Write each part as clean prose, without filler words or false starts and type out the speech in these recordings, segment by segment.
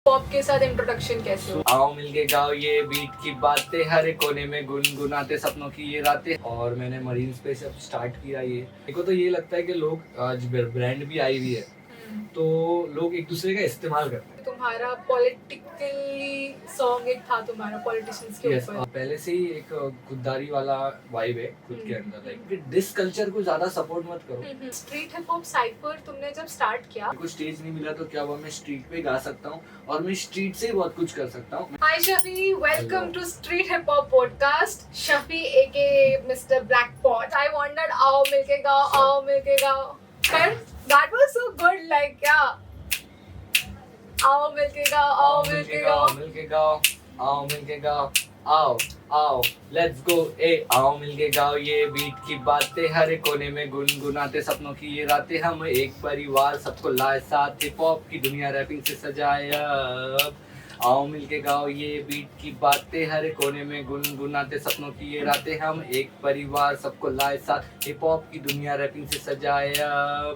Pop के साथ introduction कैसे हो? आओ मिलके गाओ ये बीट की बातें, हर एक कोने में गुनगुनाते सपनों की ये रातें। और मैंने मरीन्स पे सब स्टार्ट किया। ये मेरे को तो ये लगता है कि लोग आज ब्रांड भी आई हुई है तो लोग एक दूसरे का इस्तेमाल करते हैं। तुम्हारा पॉलिटिकली सॉन्ग एक था तुम्हारा पॉलिटिशियंस के ऊपर। पहले से ही एक खुददारी वाला वाइब है खुद के अंदर, लाइक डिस कल्चर को ज्यादा सपोर्ट मत करो। स्ट्रीट हिप हॉप साइफर तुमने जब स्टार्ट किया, मेरे को स्टेज नहीं मिला तो क्या हुआ, मैं स्ट्रीट पे गा सकता हूँ और मैं स्ट्रीट से ही बहुत कुछ कर सकता हूँ। Hi Shafi, welcome to street hip hop podcast. Shafi AKA mister black pot. I wanted आओ मिलके गाओ, आओ मिलके गाओ। That was so good, like yeah. आओ मिलके गाओ, आओ मिलके गाओ, मिलके गाओ, आओ मिलके गाओ, आओ आओ लेट्स गो ए। आओ मिलके गाओ ये बीट की बातें, हर एक कोने में गुनगुनाते सपनों की ये रातें। हम एक परिवार सबको लाए साथ, हिप हॉप की दुनिया रैपिंग से सजाए अब। आओ मिलके गाओ ये बीट की बातें, हर एक कोने में गुनगुनाते सपनों की ये रातें। हम एक परिवार सबको लाए साथ, हिप हॉप की दुनिया रैपिंग से सजाए अब।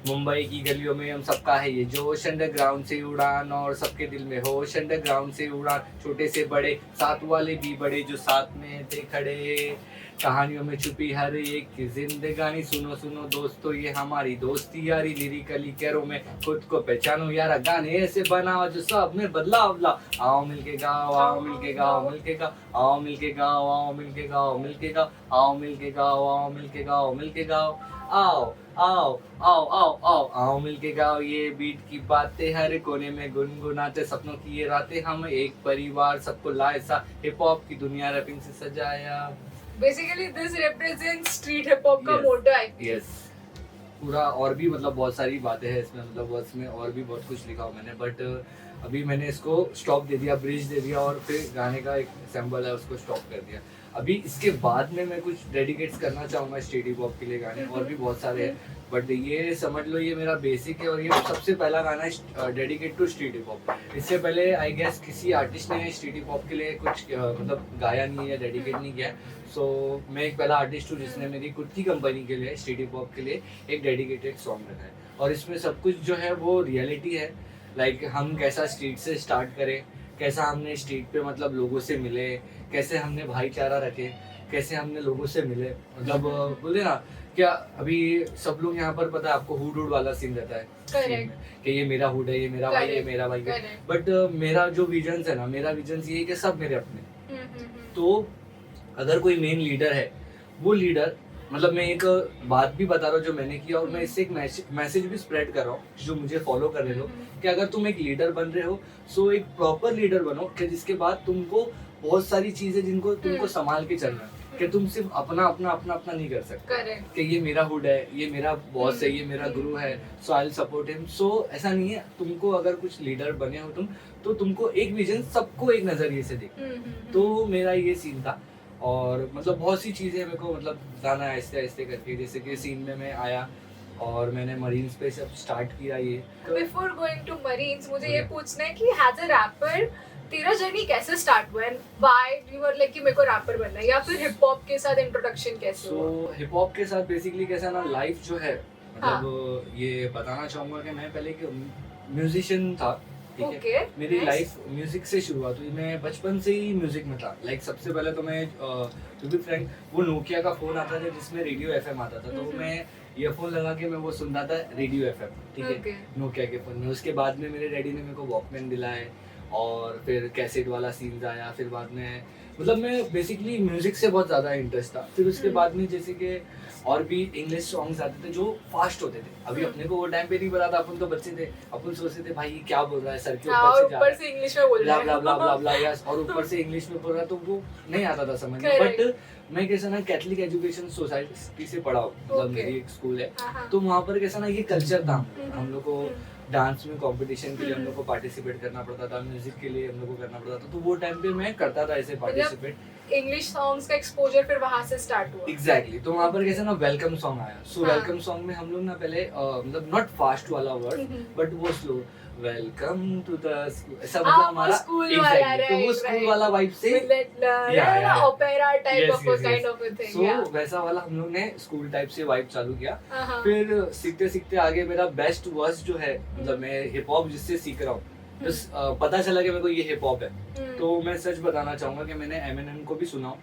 मुंबई की गलियों में हम सबका है ये जोश, अंडरग्राउंड से उड़ान और सबके दिल में होश। अंडरग्राउंड से उड़ान, छोटे से बड़े, साथ वाले भी बड़े जो साथ में थे खड़े। कहानियों में छुपी हर एक की जिंदगानी, सुनो सुनो दोस्तों ये हमारी दोस्ती यारी। लिरिकली कैरों में खुद को पहचानो यारा, गाने ऐसे बनाओ जो सब में बदलाव ला। आओ मिलके गाओ, आओ मिलके गाओ, मिलके गाओ, आओ मिलके गाओ, आओ मिलके गाओ, मिलके गाओ, आओ मिलके गाओ, आओ मिलके गाओ, मिलके गाओ। आओ आओ आओ आओ आओ आओ मिलके गाओ ये बीट की बातें, हर कोने में गुनगुनाते सपनों की ये रातें। हम एक परिवार सबको लाए सा, हिप हॉप की दुनिया रैपिंग से सजाया। Basically this represents street hip hop का मोटो है। यस, पूरा और भी मतलब बहुत सारी बातें हैं इसमें, मतलब वर्ड्स में और भी बहुत कुछ लिखा हुआ मैंने, बट अभी मैंने इसको स्टॉप दे दिया, ब्रिज दे दिया और फिर गाने का एक सैम्पल है उसको स्टॉप कर दिया। अभी इसके बाद में मैं कुछ डेडिकेट्स करना चाहूँगा स्ट्रीट हिप हॉप के लिए गाने, और भी बहुत सारे हैं, बट ये समझ लो ये मेरा बेसिक है और ये सबसे पहला गाना है dedicate to street hip hop. इससे पहले आई गेस किसी आर्टिस्ट ने स्ट्रीट हिप हॉप के लिए कुछ मतलब गाया नहीं है, डेडिकेट नहीं किया। सो मैं एक पहला आर्टिस्ट हूँ जिसने मेरी खुद की कंपनी के लिए स्ट्रीट हिप हॉप के लिए एक डेडिकेटेड सॉन्ग रखा है, और इसमें सब कुछ जो है वो रियलिटी है। लाइक हम कैसा स्ट्रीट से स्टार्ट करें, कैसा हमने स्ट्रीट पे मतलब लोगों से मिले, कैसे हमने भाईचारा रखे, कैसे हमने लोगों से मिले, मतलब बोले ना क्या अभी सब लोग यहाँ पर पता है आपको हुड हुड वाला सीन रहता है कि ये मेरा हुड है, ये मेरा भाई है, मेरा भाई है, बट मेरा जो विजन है ना, मेरा विजन ये है कि सब मेरे अपने। तो अगर कोई मेन लीडर है, वो लीडर मतलब मैं एक बात भी बता रहा हूँ जो मैंने किया, और मैं इससे एक मैसेज भी स्प्रेड कर रहा हूँ जो मुझे फॉलो कर रहे हो, कि अगर तुम एक लीडर बन रहे हो सो एक प्रॉपर लीडर बनो, कि जिसके बाद तुमको बहुत सारी चीजें जिनको तुमको संभाल के चलना है, कि तुम सिर्फ अपना अपना अपना अपना नहीं कर सकते कि ये मेरा हुड है, ये मेरा बॉस है, ये मेरा गुरु है, सो आई विल सपोर्ट हिम। सो ऐसा नहीं है, तुमको अगर कुछ लीडर बने हो तुम, तो तुमको एक विजन सबको एक नजरिए से देखना। तो मेरा ये सीन था, और मतलब बहुत सी चीज़ें मेरे को मतलब गाना ऐसे ऐसे करके, जैसे कि सीन में मैं आया और मैंने मरीन्स पे सब स्टार्ट किया। ये बिफोर गोइंग टू मरीन्स मुझे ये पूछना है कि एज अ रैपर तेरा जर्नी कैसे स्टार्ट हुआ, and why you were like कि मेरे को रैपर बनना है, या फिर हिप हॉप के साथ इंट्रोडक्शन कैसे हुआ? सो हिप हॉप के साथ बेसिकली कैसा ना, लाइफ जो है मतलब ये बताना चाहूँगा कि मैं पहले एक म्यूजिशियन था, ठीक है। मेरी लाइफ म्यूजिक से शुरुआत हुई, मैं बचपन से ही म्यूजिक में था। लाइक सबसे पहले तो मैं टू बी फ्रैंक, वो नोकिया का फोन आता था जिसमें रेडियो एफएम आता था, तो मैं ईयरफोन लगा के मैं वो सुनता था रेडियो एफएम, ठीक है, नोकिया के फोन में। उसके बाद में मेरे डैडी ने मेरे को वॉकमैन दिलाए, और फिर कैसेट वाला सीन्स आया, फिर बाद में मतलब मैं बेसिकली म्यूजिक से बहुत ज़्यादा इंटरेस्ट था। फिर उसके बाद में जैसे कि और भी इंग्लिश सॉन्ग्स आते थे जो फास्ट होते थे। अभी अपने को वो टाइम पे नहीं पता था, अपन तो बच्चे थे, अपन सोचते थे भाई क्या बोल रहा है, सर के ऊपर से इंग्लिश में बोल रहा है, ब्ला ब्ला ब्ला ब्ला यस, और ऊपर से इंग्लिश में बोल रहा है, तो वो नहीं आता था समझ में। बट मैं कैसा ना कैथलिक एजुकेशन सोसाइटी से पढ़ा हूँ, मतलब मेरी एक स्कूल है, तो वहाँ पर कैसा ना ये कल्चर था, हम लोग को डांस में कंपटीशन के लिए हम लोग को पार्टिसिपेट करना पड़ता था, म्यूजिक के लिए हम लोग को करना पड़ता था, तो वो टाइम पे मैं करता था ऐसे पार्टिसिपेट। इंग्लिश सॉन्ग्स का एक्सपोजर फिर वहां से स्टार्ट हुआ। एग्जैक्टली, तो वहाँ पर कैसे ना वेलकम सॉन्ग आया। सो वेलकम सॉन्ग में हम लोग ना पहले मतलब नॉट फास्ट वाला वर्ड, बट वो slow, welcome to the school, ऐसा मतलब हमारा एग्जैक्टली, तो वो स्कूल वाला वाइब से opera type of kind of thing, so वैसा वाला हम लोग ने स्कूल टाइप से वाइब चालू किया। फिर सीखते सीखते आगे मेरा बेस्ट वर्स जो है, मतलब मैं हिप हॉप जिससे सीख रहा हूँ, बस पता चला कि मेरे को ये हिप हॉप है। तो मैं सच बताना चाहूंगा कि मैंने एमिनेम को भी सुना।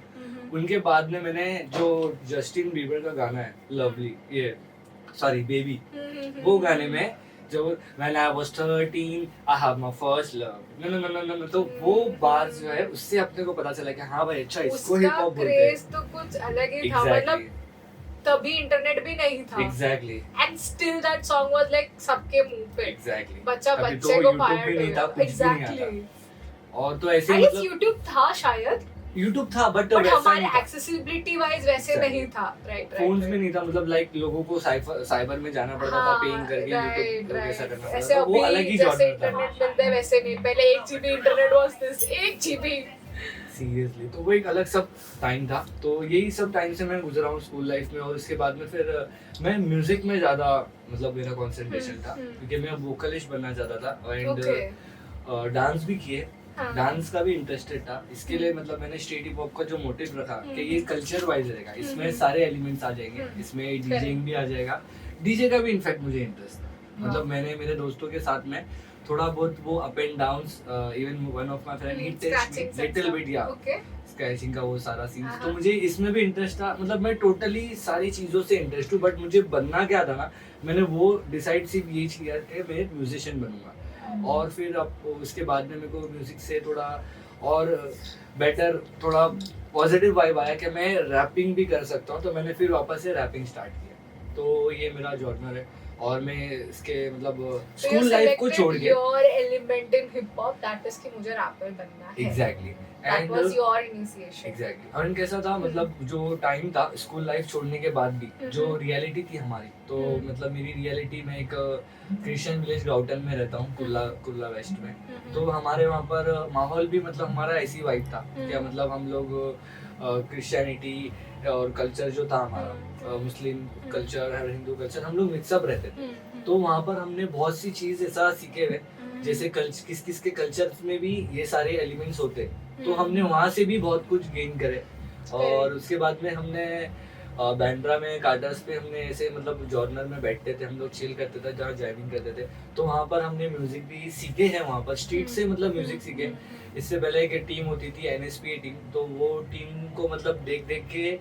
उनके बाद में मैंने जो जस्टिन बीबर का गाना है लवली, ये सॉरी बेबी, वो गाने में जो when I was 13 I have my first love no, तो वो बार जो है उससे अपने को पता चला कि हाँ भाई अच्छा इसको हिप हॉप बोलते हैं। तो कुछ अलग ही था, मतलब तभी इंटरनेट भी नहीं था। Exactly and still that song was like सबके मुंह पे। एग्जैक्टली बच्चे को फायर नहीं था, कुछ भी नहीं आता। और तो ऐसे मतलब YouTube था शायद, YouTube था बट हमारे एक्सेसिबिलिटी वाइज वैसे नहीं था। राइट फोन्स में नहीं था, मतलब लाइक लोगों को साइबर में जाना पड़ता था, पेइंग करके YouTube ऐसा करना पड़ता था। वो अलग ही जॉनर था। इंटरनेट मिलता है वैसे नहीं, पहले 1 GB internet was this 1 GB seriously. तो वो एक अलग सब टाइम था। तो यही सब टाइम से मैं गुजरा हूँ स्कूल लाइफ में। और उसके बाद में फिर मैं म्यूजिक में ज्यादा मतलब मेरा कंसंट्रेशन था, क्योंकि मैं वोकलिस्ट बनना चाहता था एंड डांस भी किए। डांस का भी इंटरेस्टेड था। इसके लिए मतलब मैंने स्ट्रीट हिप हॉप का जो मोटिव रखा कि ये कल्चर वाइज रहेगा, इसमें सारे एलिमेंट्स आ जाएंगे, इसमें डीजेइंग भी आ जाएगा। डीजे का भी इनफैक्ट मुझे इंटरेस्ट था। मतलब मैंने मेरे दोस्तों के साथ में थोड़ा बहुत वो up and downs, even one of my friend he test me little bit, या स्क्रैचिंग का वो सारा सीन। तो मुझे इसमें भी इंटरेस्ट था। मतलब मैं टोटली सारी चीजों से इंटरेस्ट हूँ, बट मुझे बनना क्या था ना, मैंने वो डिसाइड सिर्फ ये किया कि मैं म्यूजिशियन बनूंगा। और फिर अब उसके बाद में मेरे को म्यूजिक से थोड़ा और बेटर थोड़ा पॉजिटिव वाइब आया कि मैं रैपिंग भी कर सकता हूँ। तो मैंने फिर वापस से रैपिंग स्टार्ट किया। तो ये मेरा जॉनर है। और मैं इसके मतलब स्कूल लाइफ को छोड़ के your element in hip hop that is कि मुझे रैपर बनना है। Exactly that was your initiation. Exactly. और कैसा था मतलब जो टाइम था स्कूल लाइफ छोड़ने के बाद भी जो रियलिटी थी हमारी, तो मतलब मेरी रियलिटी में एक क्रिश्चियन विलेज गाउटन में रहता हूँ, कुर्ला वेस्ट में। तो हमारे वहाँ पर माहौल भी मतलब हमारा ऐसी वाइब था क्या, मतलब हम लोग क्रिश्चियनिटी और कल्चर जो था हमारा, मुस्लिम कल्चर और हिंदू कल्चर, हम लोग मिक्सअप रहते थे। तो वहाँ पर हमने बहुत सी चीज ऐसा सीखे हुए, जैसे किस किस के कल्चर्स में भी ये सारे एलिमेंट्स होते, तो हमने वहाँ से भी बहुत कुछ गेन करे। और उसके बाद में हमने बैंड्रा में कार्टर्स पे हमने ऐसे मतलब जॉर्नर में बैठते थे, हम लोग चिल करते थे, जहाँ जैमिंग करते थे। तो वहाँ पर हमने म्यूजिक भी सीखे हैं, वहाँ पर स्ट्रीट से मतलब म्यूजिक सीखे। इससे पहले एक टीम होती थी NSPA टीम, तो वो टीम को मतलब देख के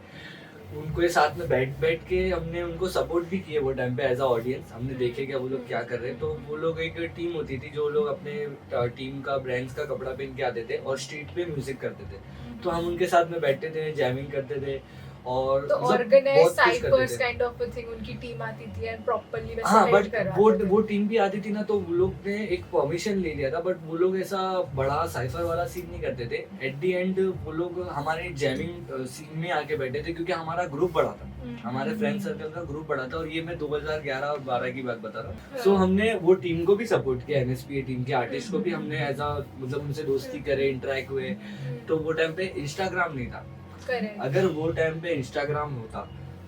उनको साथ में बैठ के हमने उनको सपोर्ट भी किए वो टाइम पे एज अ ऑडियंस। हमने देखे क्या वो लोग क्या कर रहे हैं। तो वो लोग एक टीम होती थी जो लोग अपने टीम का ब्रांड्स का कपड़ा पहन के आते थे और स्ट्रीट पे म्यूजिक करते थे। तो हम उनके साथ में बैठते थे, जैमिंग करते थे और तो organized cyphers kind of a thing, उनकी टीम आती थी एंड प्रॉपर्ली वैसे हाँ, बट वो टीम भी आती थी ना, तो वो लोग ने एक परमिशन ले लिया था, बट वो लोग ऐसा बड़ा साइफर वाला सीन नहीं करते थे। एट द एंड वो लोग हमारे जैमिंग सीन में आके बैठे थे, क्योंकि हमारा ग्रुप बड़ा था, हमारे फ्रेंड सर्कल का ग्रुप बड़ा था। और ये मैं 2011 और 12 की बात बता रहा हूँ। सो हमने वो टीम को भी सपोर्ट किया, NSPA टीम के आर्टिस्ट को भी हमने एज अ मतलब उनसे दोस्ती करे, इंटरेक्ट हुए। तो वो टाइम पे इंस्टाग्राम नहीं था। अगर वो टाइम पे इंस्टाग्राम होता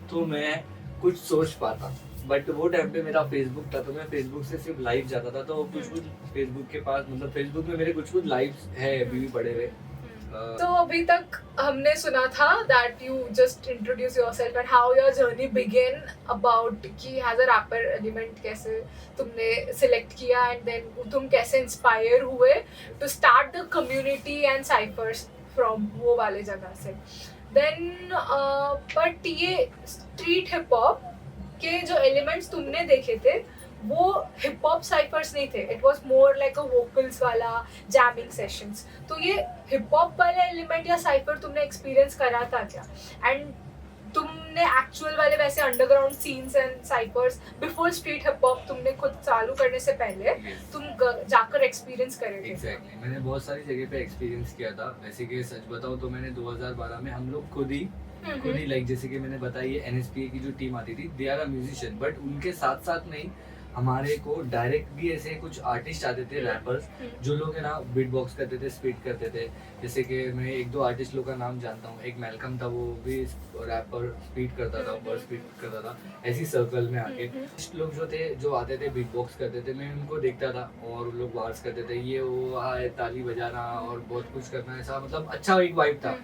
तो मैं कुछ सोच पाता, बट वो टाइम पे मेरा फेसबुक था, तो मैं फेसबुक से सिर्फ लाइव जाता था। तो कुछ फेसबुक के पास मतलब फेसबुक में मेरे कुछ लाइव्स है अभी भी पड़े हुए। तो अभी तक हमने सुना था that you just introduce yourself and how your journey began about कि as a rapper element कैसे तुमने select किया and then तुम कैसे inspire हुए to start the community and ciphers from वो वाले जगह से। Then but ये street hip hop के जो elements तुमने देखे थे वो हिप हॉप साइफर्स नहीं थे, it was more like a vocals वाला जैमिंग सेशंस। तो ये हिप हॉप वाला एलिमेंट या साइफर तुमने एक्सपीरियंस करा था क्या? एंड तुमने एक्चुअल वाले वैसे underground scenes and cyphers before street hip hop तुमने खुद चालू करने से पहले तुम जाकर एक्सपीरियंस करे थे? एग्जैक्टली, मैंने बहुत सारी जगह पे एक्सपीरियंस किया था। वैसे कि सच बताऊं तो मैंने 2012 में हम लोग खुद ही लाइक जैसे कि मैंने बताया NSPA की जो टीम आती थी, they are a musician, but उनके साथ साथ नहीं हमारे को डायरेक्ट भी ऐसे कुछ आर्टिस्ट आते थे, रैपर्स, जो लोग है ना बीट बॉक्स करते थे, स्पीट करते थे। जैसे कि मैं एक दो आर्टिस्ट लोग का नाम जानता हूँ। एक मैलकम था, वो भी रैपर स्पीट करता था, वर्ड स्पीट करता था ऐसी सर्कल में आके। कुछ लोग जो थे जो आते थे बीट बॉक्स करते थे, मैं उनको देखता था और वो लोग वार्स करते थे, ये वो ताली बजाना और बहुत कुछ करना, ऐसा मतलब अच्छा एक वाइब था।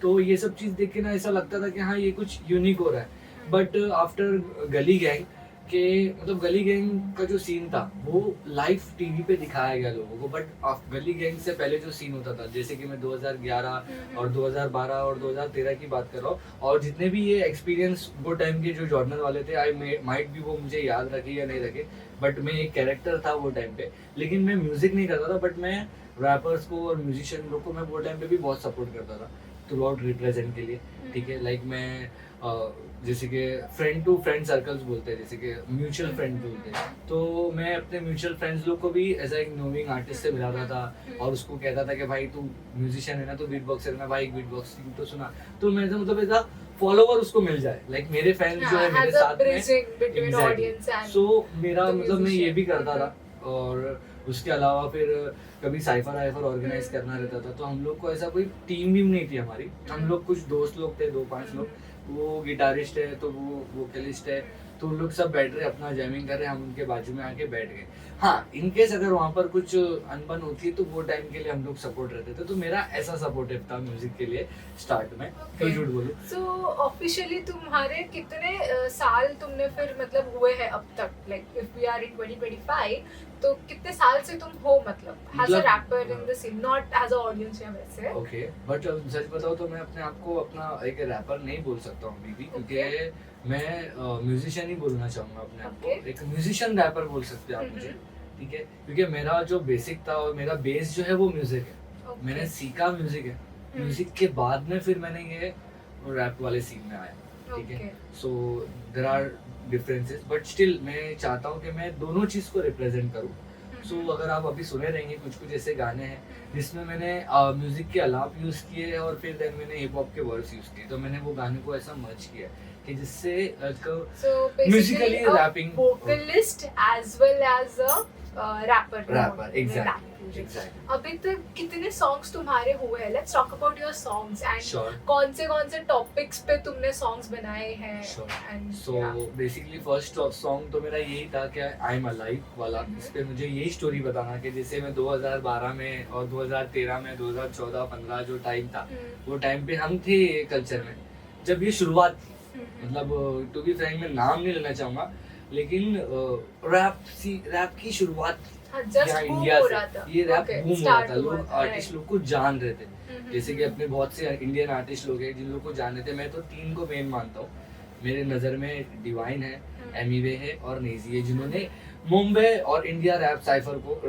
तो ये सब चीज़ देख के ना ऐसा लगता था कि हाँ ये कुछ यूनिक हो रहा है। बट आफ्टर गली गैंग कि मतलब गली गैंग का जो सीन था वो लाइव टीवी पे दिखाया गया लोगों को, बट गली गैंग से पहले जो सीन होता था, जैसे कि मैं 2011 और 2012 और 2013 की बात कर रहा हूँ, और जितने भी ये एक्सपीरियंस वो टाइम के जो जॉनर वाले थे, आई माइट भी वो मुझे याद रखे या नहीं रखे, बट मैं एक कैरेक्टर था वो टाइम पे, लेकिन मैं म्यूजिक नहीं करता था, बट मैं रैपर्स को और म्यूजिशियन लोग को मैं वो टाइम पे भी बहुत सपोर्ट करता था थ्रू आउट रिप्रेजेंट के लिए, ठीक है। लाइक मैं जैसे कि फ्रेंड टू फ्रेंड सर्कल्स बोलते हैं, जैसे कि म्यूचुअल फ्रेंड बोलते हैं, तो मैं अपने म्यूचुअल फ्रेंड्स लोग को भी एज एक नोविंग आर्टिस्ट से मिलाता था और उसको कहता था कि भाई तू म्यूजिशियन है ना, तो बीट बॉक्सर है ना भाई, एक बीट बॉक्सिंग तो सुना, तो मैं मतलब ऐसा फॉलोवर उसको मिल जाए, लाइक मेरे फैंस जो है मेरे साथ में, सो मेरा मतलब मैं ये भी करता था। और उसके अलावा फिर कभी साइफर आइफर ऑर्गेनाइज करना रहता था, तो हम लोग को ऐसा कोई टीम भी नहीं थी हमारी, हम लोग कुछ दोस्त लोग थे 2-5 लोग, वो गिटारिस्ट है तो वो वोकलिस्ट है, तो उन लोग सब बैठ रहे अपना जैमिंग कर रहे, हम उनके बाजू में आके बैठ गए। हाँ, इनकेस अगर वहाँ पर कुछ अनबन होती है तो वो टाइम के लिए हम लोग सपोर्ट रहते थे, तो मेरा ऐसा सपोर्टिव था म्यूजिक के लिए स्टार्ट में, कोई झूठ बोलूं। सो ऑफिशियली तुम्हारे कितने साल तुमने फिर मतलब हुए हैं अब तक, like if we are in 2025, तो कितने साल से तुम हो मतलब as a rapper in the scene, not as a audience या वैसे? ओके, बट सच बताओ तो मैं अपने आप को अपना एक रैपर नहीं बोल सकता हूँ अभी भी, क्योंकि मैं म्यूजिशियन ही बोलना चाहूंगा अपने आप को, एक म्यूजिशियन रैपर बोल सकते हैं आप मुझे, ठीक है, क्योंकि मेरा जो बेसिक था और मेरा बेस जो है वो म्यूजिक है, मैंने सीखा म्यूजिक है, म्यूजिक के बाद में फिर मैंने ये रैप वाले सीन में आया, ठीक है। So there are differences, but still मैं चाहता हूँ कि मैं दोनों चीज को रिप्रेजेंट करूँ। सो अगर आप अभी सुने रहेंगे कुछ कुछ ऐसे गाने हैं जिसमें मैंने म्यूजिक के अलाप यूज किए हैं और फिर देन मैंने हिप हॉप के वर्ड्स यूज किए, तो मैंने वो गाने को ऐसा मर्ज किया कि जिससे musically rapping, vocalist as well as a rapper, exactly. अभी तक कितने सॉन्ग्स तुम्हारे हुए हैं? Let's talk about your songs and कौन से टॉपिक्स पे तुमने सॉन्ग्स बनाए हैं? And so basically first song तो मेरा यही था कि आई एम अलाइव वाला, इस पे मुझे यही स्टोरी बताना कि जैसे मैं 2012 में और 2013 में 2014-15 जो टाइम था, वो टाइम पे हम थे कल्चर में, जब ये शुरुआत थी, मतलब टू बी फ्रैंक मैं नाम नहीं लेना चाहूंगा, लेकिन रैप की शुरुआत यहाँ इंडिया से ये रैप बूम हो रहा था, लोग आर्टिस्ट लोग को जान रहे थे, जैसे कि अपने बहुत से इंडियन आर्टिस्ट लोग हैं जिन लोग को जान रहे थे। मैं तो 3 को मेन मानता हूँ मेरे नज़र में, डिवाइन है, एमीवे है और नेजी है, जिन्होंने मुंबई और इंडिया रैप साइफर को,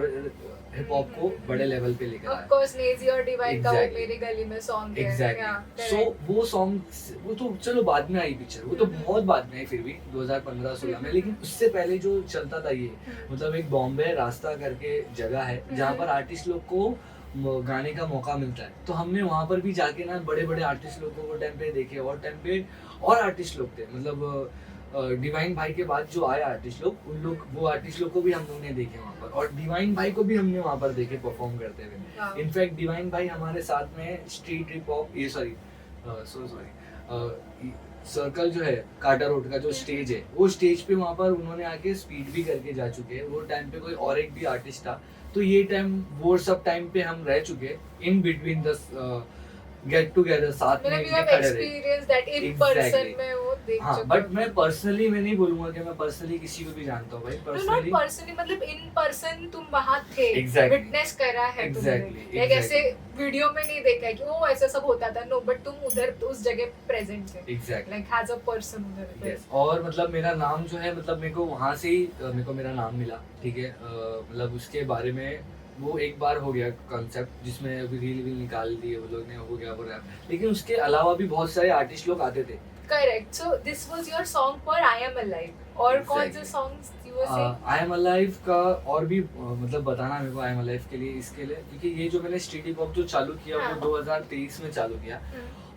हिप हॉप को बड़े लेवल पे लेकर आया। ऑफ कोर्स नेजी और डिवाइन का वो मेरी गली में सॉन्ग है। एग्जैक्टली। सो वो सॉन्ग वो तो चलो बाद में आई पिक्चर, वो तो बहुत बाद में आई फिर भी 2015-16 में, लेकिन उससे पहले जो चलता था ये, मतलब एक बॉम्बे रास्ता करके जगह है जहाँ पर आर्टिस्ट लोग को गाने का मौका मिलता है, तो हमने वहाँ पर भी जाके ना बड़े बड़े आर्टिस्ट लोग को वो टाइम पे देखे, और टाइम पे और आर्टिस्ट लोग थे, मतलब डिवाइन भाई के बाद जो आए आर्टिस्ट लोग, उन लोग वो आर्टिस्ट लोग को भी हम लोग ने देखे वहाँ पर, और डिवाइन भाई को भी हमने वहाँ पर देखे परफॉर्म करते हुए। इनफैक्ट डिवाइन भाई हमारे साथ में स्ट्रीट हिप हॉप, ये सॉरी सर्कल जो है काटा रोड का जो स्टेज है, वो स्टेज पे वहाँ पर उन्होंने आके स्पीड भी करके जा चुके हैं। वो टाइम पे कोई और एक भी आर्टिस्ट था, तो ये टाइम वो सब टाइम पे हम रह चुके in between the get together, साथ में खड़े रहे। हाँ, बट मैं पर्सनली मैं नहीं बोलूंगा कि मैं पर्सनली किसी को भी जानता हूँ भाई, पर्सनली मतलब इन पर्सन तुम वहाँ थे, विटनेस करा है तुमने, लाइक ऐसे वीडियो में नहीं देखा है कि वो ऐसा सब होता था, नो, बट तुम उधर उस जगह प्रेजेंट थे, exactly, like as a person उधर। और मतलब मेरा नाम जो है, मतलब मेरे को वहाँ से ही मेरे को मेरा नाम मिला, ठीक है, मतलब उसके बारे में वो एक बार हो गया कॉन्सेप्ट, जिसमें अभी रील भी निकाल दिए वो लोग ने, हो गया वो रैप, लेकिन उसके अलावा भी बहुत सारे आर्टिस्ट लोग आते थे। Correct. So this was your song for I am alive, और कौन से songs you were saying? I am alive का और भी मतलब बताना मेरे को आई एम अलाइव के लिए, इसके लिए क्योंकि ये जो मैंने स्ट्रीट हिप हॉप जो चालू किया वो 2023 में चालू किया,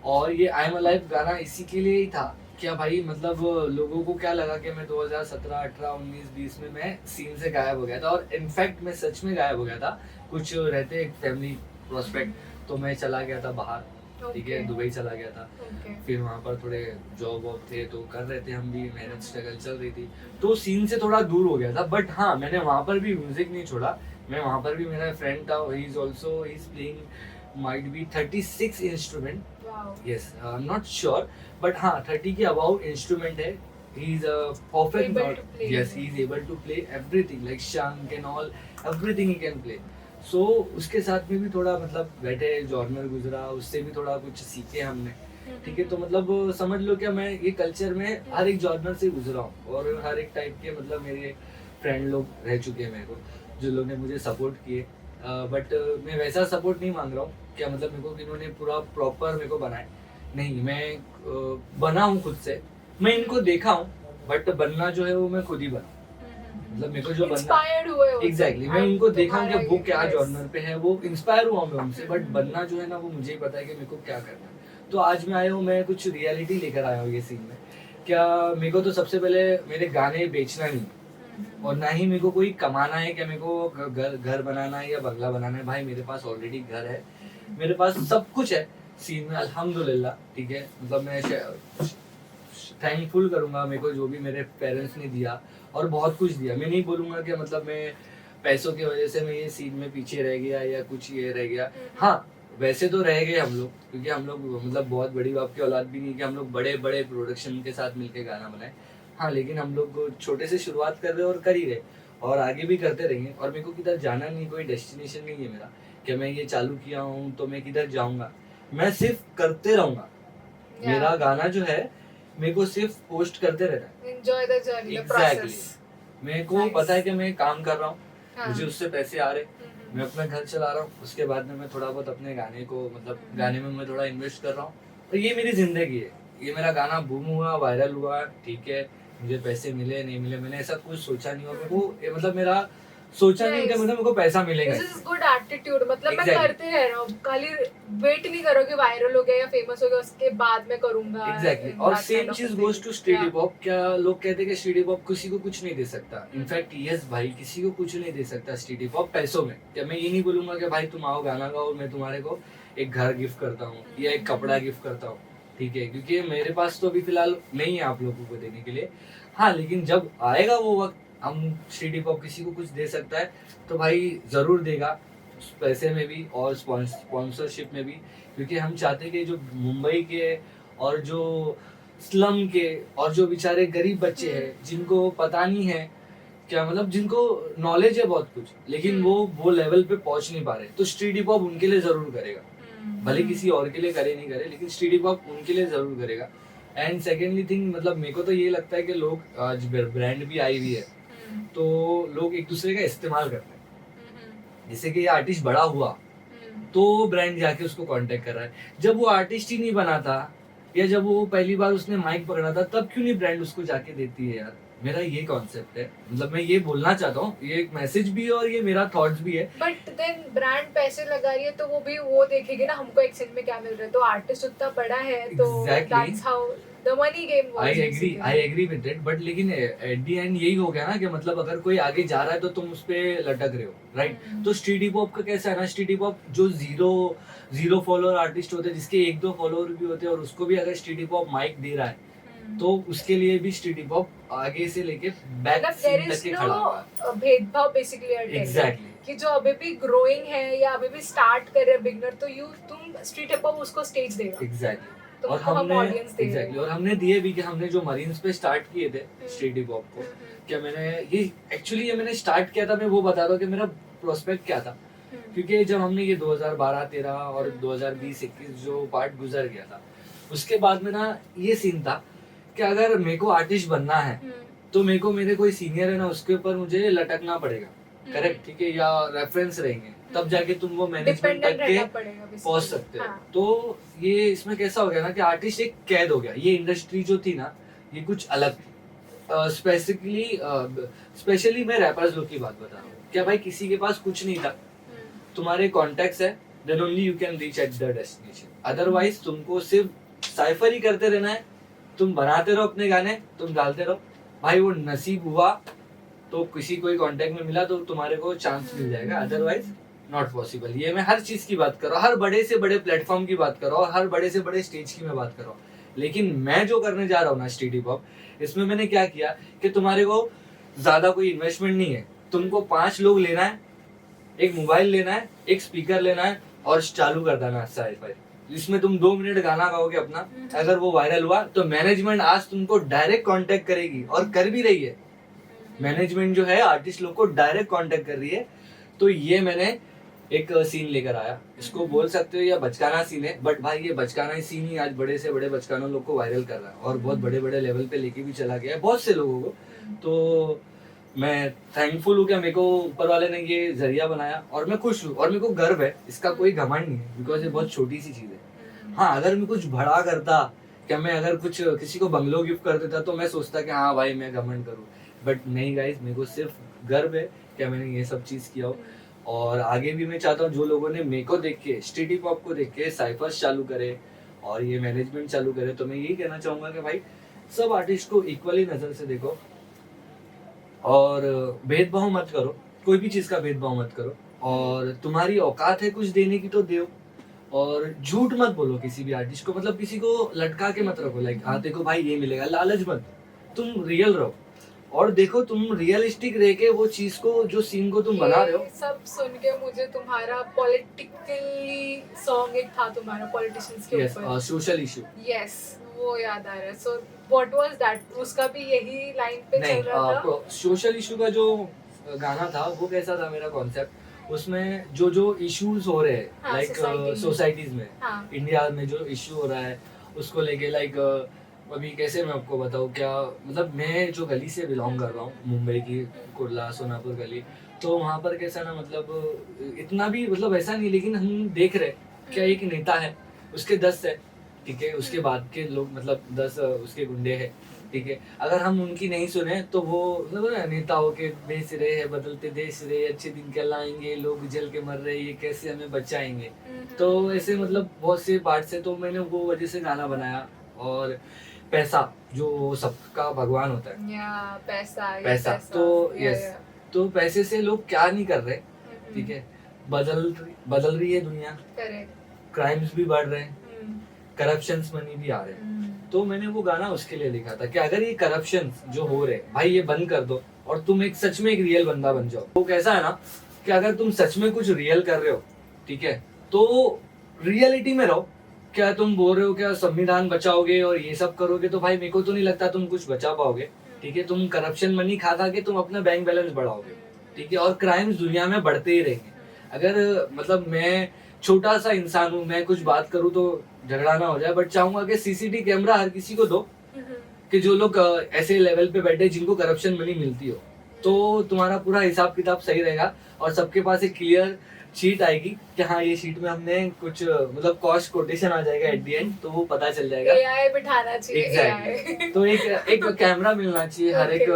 और ये आई एम अलाइव गाना इसी के लिए ही था क्या भाई, मतलब लोगों को क्या लगा कि मैं 2017, 18, 19, 20 में मैं सीन से गायब हो गया था, और इनफैक्ट मैं सच में गायब हो गया था, कुछ रहते एक फैमिली प्रोस्पेक्ट, तो मैं चला गया था बाहर, ठीक है, दुबई चला गया था, फिर वहाँ पर थोड़े जॉब वॉब थे तो कर रहे थे हम भी, मेहनत स्ट्रगल चल रही थी, तो सीन से थोड़ा दूर हो गया था। बट हाँ, मैंने वहाँ पर भी म्यूजिक नहीं छोड़ा, मैं वहाँ पर भी, मेरा फ्रेंड था, he is also he is playing might be 36 instrument, yes, I am not sure, but हाँ 30 के अबाउट इंस्ट्रूमेंट है, he is a perfect Able not, to play. yes, he is able to play everything like shank and all, everything he can play. So उसके साथ में भी थोड़ा मतलब बैठे जॉर्नर गुजरा, उससे भी थोड़ा कुछ सीखे हमने, ठीक है। तो मतलब समझ लो क्या मैं ये कल्चर में हर एक जॉनर से गुजरा हूँ और हर एक टाइप के मतलब मेरे फ्रेंड लोग रह चुके हैं मेरे को, जो लोग ने मुझे सपोर्ट किए। बट मैं वैसा सपोर्ट नहीं मांग रहा हूँ क्या मतलब मेरे को इन्होंने पूरा प्रॉपर मेरे को बनाए, नहीं, मैं बना हूँ खुद से, मैं इनको देखा हूँ, बट बनना जो है वो मैं खुद ही बना, मतलब मेरे को जो बनना इंस्पायर्ड हुए हो एग्जैक्टली, मैं उनको देखा हूँ कि वो क्या जॉनर पे है, वो इंस्पायर हुआ मैं उनसे, बट बनना जो है ना वो मुझे ही पता है कि मेरे को क्या करना है। तो आज मैं आया हूँ, मैं कुछ रियलिटी लेकर आया हूँ ये सीन में। क्या मेरे को तो सबसे पहले मेरे गाने बेचना नहीं और ना ही मेरे को कोई कमाना है, क्या मेरे को घर बनाना है या बंगला बनाना है। भाई मेरे पास ऑलरेडी घर है, मेरे पास सब कुछ है सीन में अल्हम्दुलिल्लाह, ठीक है। मतलब मैं थैंकफुल करूंगा मेरे को जो भी मेरे पेरेंट्स ने दिया और बहुत कुछ दिया। मैं नहीं बोलूंगा कि मतलब मैं पैसों की वजह से मैं ये सीन में पीछे रह गया या कुछ ये रह गया। हाँ वैसे तो रह गए हम लोग, क्योंकि हम लोग मतलब बहुत बड़ी बाप की औलाद भी नहीं कि हम लोग बड़े बड़े प्रोडक्शन के साथ मिलके गाना बनाए। हाँ लेकिन हम लोग छोटे से शुरुआत कर रहे और कर ही रहे और आगे भी करते रहेंगे। और मेरे को किधर जाना नहीं, कोई डेस्टिनेशन नहीं है मेरा कि मैं ये चालू किया हूँ तो मैं किधर जाऊंगा, मैं सिर्फ करते रहूंगा। मेरा गाना जो है मेरे को सिर्फ पोस्ट करते रहना है। Enjoy the journey, the process. मेरे को पता है कि मैं काम कर रहा हूँ, मुझे उससे पैसे आ रहे, मैं अपना घर चला रहा हूँ, उसके बाद में मैं थोड़ा बहुत अपने गाने को मतलब गाने में मैं थोड़ा इन्वेस्ट कर रहा हूँ और ये मेरी जिंदगी है। ये मेरा गाना बूम हुआ, वायरल हुआ, ठीक है, मुझे पैसे मिले नहीं मिले मैंने ऐसा कुछ सोचा नहीं, और मेरे को मतलब मेरा सोचा नहीं कि मतलब मेरे को पैसा मिलेगा। दिस इज गुड एटीट्यूड, मतलब मैं करते रह रहा हूँ, खाली वेट नहीं करो कि वायरल हो गया या फेमस हो गया उसके बाद मैं करूंगा। एग्जैक्टली और सेम चीज goes to street hip hop. क्या लोग कहते हैं कि स्ट्रीट हिप हॉप किसी को कुछ नहीं दे सकता, इनफैक्ट यस भाई किसी को कुछ नहीं दे सकता स्ट्रीट हिप हॉप पैसों में। क्या मैं ये नहीं बोलूंगा कि भाई तुम आओ गाना गाओ मैं तुम्हारे को एक घर गिफ्ट करता हूँ या एक कपड़ा गिफ्ट करता हूँ, ठीक है, क्योंकि मेरे पास तो अभी फिलहाल नहीं है आप लोगों को देने के लिए। हाँ लेकिन जब आएगा वो वक्त हम स्ट्रीट हिप हॉप किसी को कुछ दे सकता है तो भाई जरूर देगा, पैसे में भी और स्पॉन्सरशिप में भी, क्योंकि हम चाहते हैं कि जो मुंबई के और जो स्लम के और जो बेचारे गरीब बच्चे हैं जिनको पता नहीं है क्या मतलब जिनको नॉलेज है बहुत कुछ लेकिन वो लेवल पे पहुंच नहीं पा रहे, तो स्ट्रीट हिप हॉप उनके लिए जरूर करेगा, भले किसी और के लिए करे नहीं करे लेकिन स्ट्रीट हिप हॉप उनके लिए जरूर करेगा। एंड सेकेंडली थिंग मतलब मेरे को तो ये लगता है कि लोग आज ब्रांड भी आई हुई है तो लोग एक दूसरे का इस्तेमाल करते हैं। जैसे कि ये आर्टिस्ट बड़ा हुआ तो ब्रांड जाके उसको कांटेक्ट कर रहा है, जब वो आर्टिस्ट ही नहीं बना था या जब वो पहली बार उसने माइक पकड़ा था तब क्यों नहीं ब्रांड उसको जाके देती है यार। मेरा ये कॉन्सेप्ट है, मतलब मैं ये बोलना चाहता हूँ, ये एक मैसेज भी है और ये मेरा थॉट्स भी है। बट देन ब्रांड पैसे लगा रही है तो वो भी वो देखेगी ना हमको एक्सचेंज में क्या मिल रहा है, तो आर्टिस्ट उतना बड़ा है तो that's how the money game works. I agree with it, but लेकिन एट द एंड यही हो गया ना कि मतलब अगर कोई आगे जा रहा है तो तुम उस पे लटक रहे हो, राइट। तो स्ट्रीट हिप हॉप का कैसा है ना, स्ट्रीट हिप हॉप जो जीरो फॉलोअर आर्टिस्ट होते हैं जिसके 1-2 फॉलोअर भी होते हैं और उसको भी अगर स्ट्रीट हिप हॉप माइक दे रहा है तो उसके लिए भी स्ट्रीट हिप हॉप आगे से लेके बैक सीन तक के खड़ा होगा। भेदभाव बेसिकली एग्जैक्टली कि जो अभी भी ग्रोइंग है या अभी भी स्टार्ट कर रहे हैं बिगनर तो तुम स्ट्रीट हिप हॉप उसको स्टेज देगा। एग्जैक्टली तो और हमने दिए भी कि हमने जो मरीन्स पे स्टार्ट किए थे स्ट्रीट हिप हॉप को, क्या मैंने ये मैंने स्टार्ट किया था, मैं वो बता रहा हूँ कि मेरा प्रोस्पेक्ट क्या था, क्योंकि जब हमने ये 2012-13 और 2020-21 जो पार्ट गुजर गया था उसके बाद में ना ये सीन था कि अगर मेरे को आर्टिस्ट बनना है तो मेरे को मेरे कोई सीनियर है ना उसके ऊपर मुझे लटकना पड़ेगा, करेक्ट, ठीक है, या रेफरेंस रहेंगे तब जाके तुम वो मैनेजमेंट तक के पहुंच सकते हो। तो ये इसमें कैसा हो गया ना कि आर्टिस्ट एक कैद हो गया, ये इंडस्ट्री जो थी ना ये कुछ अलग थी। स्पेशली मैं रैपर्स लोग की बात बता रहा हूँ, क्या भाई किसी के पास कुछ नहीं था, तुम्हारे कॉन्टेक्ट्स है, then only you can reach at the destination, otherwise तुमको सिर्फ साइफर ही करते रहना है, तुम बनाते रहो अपने गाने, तुम डालते रहो, भाई वो नसीब हुआ तो किसी कोई कांटेक्ट में मिला तो तुम्हारे को चांस मिल जाएगा, अदरवाइज नॉट पॉसिबल। ये मैं हर चीज की बात कर रहा हूँ, हर बड़े से बड़े प्लेटफॉर्म की बात कर रहा हूँ, हर बड़े से बड़े स्टेज की मैं बात कर रहा हूँ। लेकिन मैं जो करने जा रहा हूँ ना स्ट्रीट हिप हॉप, इसमें मैंने क्या किया कि तुम्हारे को ज्यादा कोई इन्वेस्टमेंट नहीं है, तुमको 5 लोग लेना है, एक मोबाइल लेना है, एक स्पीकर लेना है और चालू कर देना साइफर, जिसमें तुम 2 मिनट गाना गाओगे अपना, अगर वो वायरल हुआ तो मैनेजमेंट आज तुमको डायरेक्ट कांटेक्ट करेगी और कर भी रही है। मैनेजमेंट जो है आर्टिस्ट लोग को डायरेक्ट कांटेक्ट कर रही है। तो ये मैंने एक सीन लेकर आया, इसको बोल सकते हो या बचकाना सीन है, बट भाई ये बचकाना ही सीन ही आज बड़े से बड़े बचकाना लोग को वायरल कर रहा है और बहुत बड़े बड़े लेवल पे लेके भी चला गया है बहुत से लोगों को। तो मैं थैंकफुल हूँ कि मेरे को ऊपर वाले ने ये जरिया बनाया और मैं खुश हूँ और मेरे को गर्व है, इसका कोई घमंड नहीं है, बिकॉज ये बहुत छोटी सी चीज है। हाँ, अगर मैं कुछ बड़ा करता, क्या मैं अगर कुछ किसी को बंगलो गिफ्ट कर देता तो मैं सोचता कि हाँ भाई मैं घमंड करूँ, बट नहीं गाइस, मेरे को सिर्फ गर्व है कि मैंने ये सब चीज किया हो। और आगे भी मैं चाहता हूँ जो लोगों ने मेरे को देख के, स्ट्रीट हिप हॉप को देख के साइफर्स चालू करे और ये मैनेजमेंट चालू करे, तो मैं यही कहना चाहूंगा कि भाई सब आर्टिस्ट को इक्वली नजर से देखो और भेदभाव मत करो, कोई भी चीज का भेदभाव मत करो, और तुम्हारी औकात है कुछ देने की तो दो, और झूठ मत बोलो किसी भी आर्टिस्ट को, मतलब किसी को लटका के मत रखो, लाइक हाँ देखो भाई ये मिलेगा, लालच मत, तुम रियल रहो और देखो तुम रियलिस्टिक रह के वो चीज को, जो सीन को तुम बना रहे हो। सब सुन के मुझे तुम्हारा पॉलिटिकली सॉन्ग एक था तुम्हारा पॉलिटिशियंस के ऊपर, सोशल इशू, यस वो याद आ रहा है। सो व्हाट वाज दैट, उसका भी यही लाइन पे चल रहा था? सोशल इशू का जो गाना था वो कैसा था, मेरा कॉन्सेप्ट उसमें जो जो इश्यूज हो रहे हैं, हाँ, लाइक सोसाइटीज में, हाँ, इंडिया में जो इश्यू हो रहा है उसको लेके, लाइक अभी कैसे मैं आपको बताऊँ क्या, मतलब मैं जो गली से बिलोंग कर रहा हूँ, मुंबई की कुर्ला सोनापुर गली, तो वहाँ पर कैसा ना, मतलब इतना भी मतलब ऐसा नहीं, लेकिन हम देख रहे क्या एक नेता है, उसके 10 है, ठीक है, उसके बाद के लोग मतलब 10 उसके गुंडे हैं, ठीक है, अगर हम उनकी नहीं सुने तो वो मतलब नेताओं के बेच रहे हैं, बदलते देश रहे, अच्छे दिन क्या लाएंगे, लोग जल के मर रहे, ये कैसे हमें बचाएंगे, तो ऐसे मतलब बहुत से पार्ट से, तो मैंने वो वजह से गाना बनाया। और पैसा जो सबका भगवान होता है, या पैसा तो यस, तो पैसे से लोग क्या नहीं कर रहे, ठीक है, बदल रही है दुनिया, क्राइम्स भी बढ़ रहे हैं, करप्शंस मनी भी आ रहे हैं, तो मैंने वो गाना उसके लिए लिखा था कि अगर ये करप्शन जो हो रहे भाई ये बंद कर दो और तुम एक सच में एक रियल बंदा बन जाओ। वो कैसा है ना कि अगर तुम सच में कुछ रियल कर रहे हो, ठीक है, तो रियलिटी में रहो। क्या तुम बोल रहे हो क्या संविधान बचाओगे और ये सब करोगे, तो भाई मेरे को तो नहीं लगता तुम कुछ बचा पाओगे, ठीक है, तुम करप्शन मनी खा खा के तुम अपना बैंक बैलेंस बढ़ाओगे, ठीक है, और क्राइम्स दुनिया में बढ़ते ही रहेंगे। अगर मतलब मैं छोटा सा इंसान हूँ, मैं कुछ बात करूँ तो झगड़ा ना हो जाए, बट चाहूंगा कि सीसीटीवी कैमरा हर किसी को दो, कि जो लोग ऐसे लेवल पे बैठे जिनको करप्शन मनी मिलती हो, तो तुम्हारा पूरा हिसाब किताब सही रहेगा और सबके पास एक क्लियर शीट आएगी कि हाँ ये शीट में हमने कुछ मतलब कॉस्ट कोटेशन आ जाएगा एट द एंड, तो वो पता चल जाएगा। एआई बिठाना चाहिए, एग्जैक्टली तो एक कैमरा मिलना चाहिए हर एक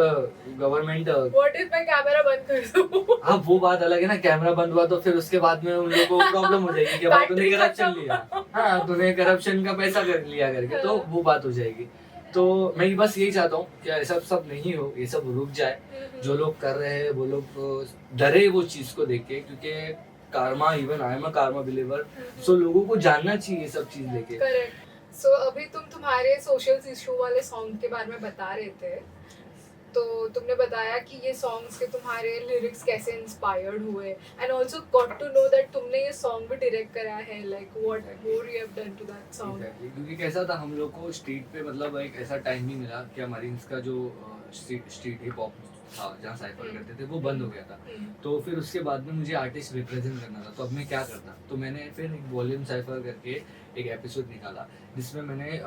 गवर्नमेंट। व्हाट इफ मैं कैमरा बंद कर दूं? हाँ वो बात अलग है ना, कैमरा बंद हुआ तो फिर उसके बाद में उन लोगों को प्रॉब्लम हो जाएगी कि भाई तूने करप्शन लिया, हाँ तूने करप्शन का पैसा कर लिया करके, तो वो बात हो जाएगी। तो मैं बस यही चाहता हूँ कि ऐसा सब नहीं हो, ये सब रुक जाए, जो लोग कर रहे हैं वो लोग डरे वो चीज को देख के, क्योंकि karma, even I am a karma believer, so लोगों को जानना चाहिए सब चीज लेके। करेक्ट। सो अभी तुम तुम्हारे सोशल इशू वाले सॉन्ग के बारे में बता रहे थे, तो तुमने बताया कि ये सॉन्ग्स के तुम्हारे लिरिक्स कैसे इंस्पायर्ड हुए, and also got to know that तुमने ये सॉन्ग भी डायरेक्ट करा है, like what more you have done to that song. क्योंकि कैसा था, हम लोग को स्ट्रीट पे मतलब एक ऐसा टाइम भी मिला कि हमारी इसका जो स्ट्रीट हिप हॉप था जहाँ साइफर करते थे वो बंद हो गया था, तो फिर उसके बाद में मुझे आर्टिस्ट रिप्रेजेंट करना था, तो अब मैं क्या करता, तो मैंने फिर एक वॉल्यूम साइफर करके एक एपिसोड निकाला जिसमें मैंने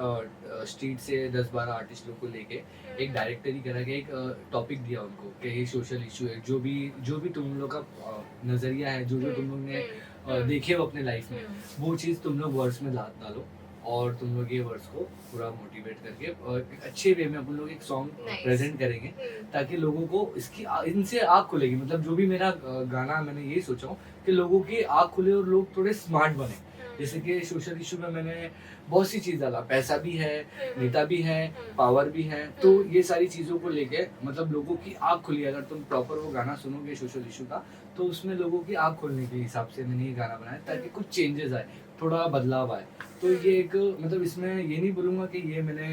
स्ट्रीट से 10-12 आर्टिस्ट लोग को लेके एक डायरेक्टरी करा के एक टॉपिक दिया उनको कि ये सोशल इशू है, जो भी तुम लोग का नज़रिया है, जो तुम लोग ने देखे हो अपने लाइफ में, वो चीज़ तुम लोग वर्ड्स में डालो और तुम लोग ये वर्ड्स को पूरा मोटिवेट करके एक अच्छे वे में अपन लोग एक सॉन्ग प्रेजेंट करेंगे, ताकि लोगों को इसकी इनसे आँख खुलेगी। मतलब जो भी मेरा गाना, मैंने यही सोचा हूँ कि लोगों की आँख खुले और लोग थोड़े स्मार्ट बने। जैसे कि सोशल इशू में मैंने बहुत सी चीज डाला, पैसा भी है, नेता भी है, पावर भी है, तो ये सारी चीजों को लेके मतलब लोगों की आँख खुली। अगर तुम प्रॉपर वो गाना सुनोगे सोशल इशू का, तो उसमें लोगों की आँख खोलने के हिसाब से मैंने ये गाना बनाया, ताकि कुछ चेंजेस आए, थोड़ा बदलाव आए। तो ये एक मतलब इसमें ये नहीं बोलूँगा कि ये मैंने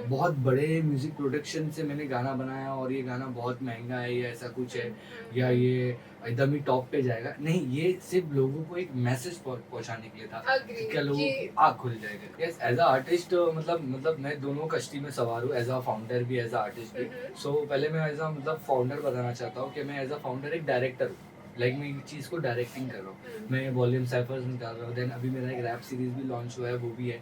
बहुत बड़े म्यूजिक प्रोडक्शन से मैंने गाना बनाया और ये गाना बहुत महंगा है या ऐसा कुछ है या ये एकदम ही टॉप पे जाएगा, नहीं, ये सिर्फ लोगों को एक मैसेज पहुंचाने के लिए था कि क्या लोगों की आँख खुल जाएगा। यस, एज अ आर्टिस्ट मतलब मैं दोनों कश्ती में सवार हूँ, एज अ फाउंडर भी, एज अ आर्टिस्ट भी। सो पहले मैं एज अ मतलब फाउंडर बताना चाहता हूँ कि मैं एज अ फाउंडर एक डायरेक्टर हूँ, लाइक मैं एक चीज़ को डायरेक्टिंग कर रहा हूँ, मैं वॉल्यूम साइफर्स निकाल रहा हूँ, देन अभी मेरा एक रैप सीरीज भी लॉन्च हुआ है, वो भी है,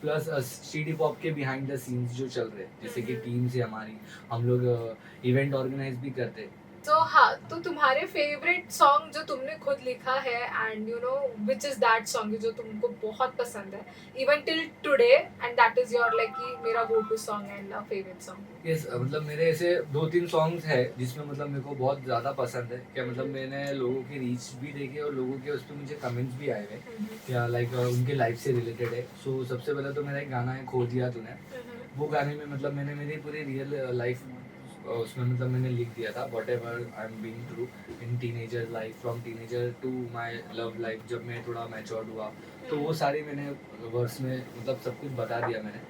प्लस सिटी पॉप के बिहाइंड द सीन्स जो चल रहे हैं, जैसे कि टीम से हमारी, हम लोग इवेंट ऑर्गेनाइज भी करते हैं। तो हाँ, तो तुम्हारे फेवरेट सॉन्ग जो तुमने खुद लिखा है and you know which is that song जो तुमको बहुत पसंद है even till today and that is your like कि मेरा go to song and favourite song? Yes, मतलब मेरे ऐसे 2-3 सॉन्ग्स है जिसमें मतलब मेरे को बहुत ज़्यादा पसंद है, क्या मतलब मैंने लोगों की रीच भी देखी और लोगों के उस पर मुझे कमेंट्स भी आए हुए क्या लाइक उनके लाइफ से रिलेटेड है। सो सबसे पहले तो मेरा एक गाना है खो दिया तूने, वो गाने में मतलब मैंने मेरी पूरी रियल लाइफ उसमें मतलब मैंने लिख दिया था, whatever I am being through in teenager life, from teenager to my love life, जब मैं थोड़ा मैच्योर्ड हुआ तो वो सारी मैंने वर्स में मतलब सब कुछ बता दिया मैंने।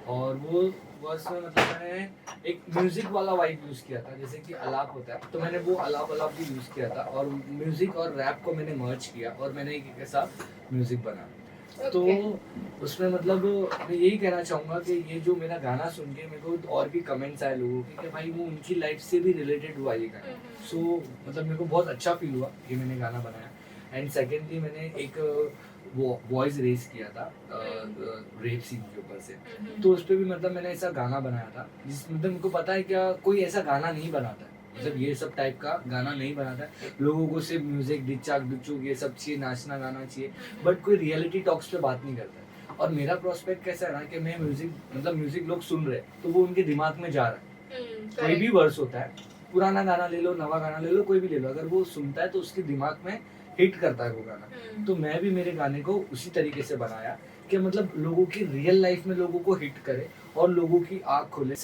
और वो वर्स में मतलब मैंने एक म्यूजिक वाला वाइब यूज़ किया था, जैसे कि अलाप होता है, तो मैंने वो अलाप अलाप भी यूज़ किया था और म्यूजिक और रैप को मैंने मर्ज किया और मैंने एक ऐसा म्यूजिक बना। तो उसमें मतलब मैं यही कहना चाहूँगा कि ये जो मेरा गाना सुन के मेरे को और भी कमेंट्स आए लोगों के कि भाई वो उनकी लाइफ से भी रिलेटेड हुआ ये गाना। सो मतलब मेरे को बहुत अच्छा फील हुआ कि मैंने गाना बनाया। एंड सेकेंडली मैंने एक वो वॉइस रेस किया था रेप सीन के ऊपर से, तो उस पर भी मतलब मैंने ऐसा गाना बनाया था जिस मतलब मेरे को पता है क्या कोई ऐसा गाना नहीं बनाता है, मतलब ये सब टाइप का गाना नहीं बनाता है, लोगों को सिर्फ म्यूजिक डिचाक डिचुक ये सब चाहिए, नाचना गाना चाहिए, बट कोई रियलिटी टॉक्स पे बात नहीं करता है। और मेरा प्रोस्पेक्ट कैसा है ना कि मैं म्यूजिक मतलब म्यूजिक लोग सुन रहे हैं तो वो उनके दिमाग में जा रहा है, कोई भी वर्स होता है, पुराना गाना ले लो, नवा गाना ले लो, कोई भी ले लो, अगर वो सुनता है तो उसके दिमाग में हिट करता है वो गाना। तो मैं भी मेरे गाने को उसी तरीके से बनाया कि मतलब लोगों की रियल लाइफ में लोगों को हिट करे और लोगों की आँख खोले।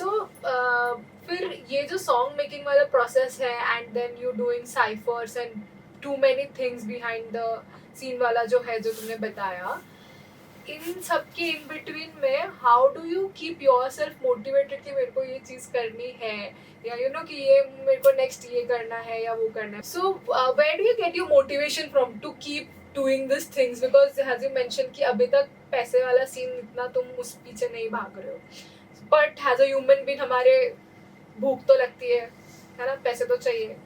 फिर ये जो सॉन्ग मेकिंग वाला प्रोसेस है and then you doing cyphers and too many things behind the scene वाला जो है जो तुमने बताया, इन सब के इन बिटवीन में how do you keep yourself motivated कि मेरे को ये चीज़ करनी है या यू नो कि ये मेरे को नेक्स्ट ये करना है या वो करना है? So where do you get your motivation from to keep doing this things? Because has you mention कि अभी तक पैसे वाला सीन इतना तुम उस पीछे नहीं भाग रहे हो, but has a human being हमारे भूख तो लगती है ना, पैसे तो चाहिए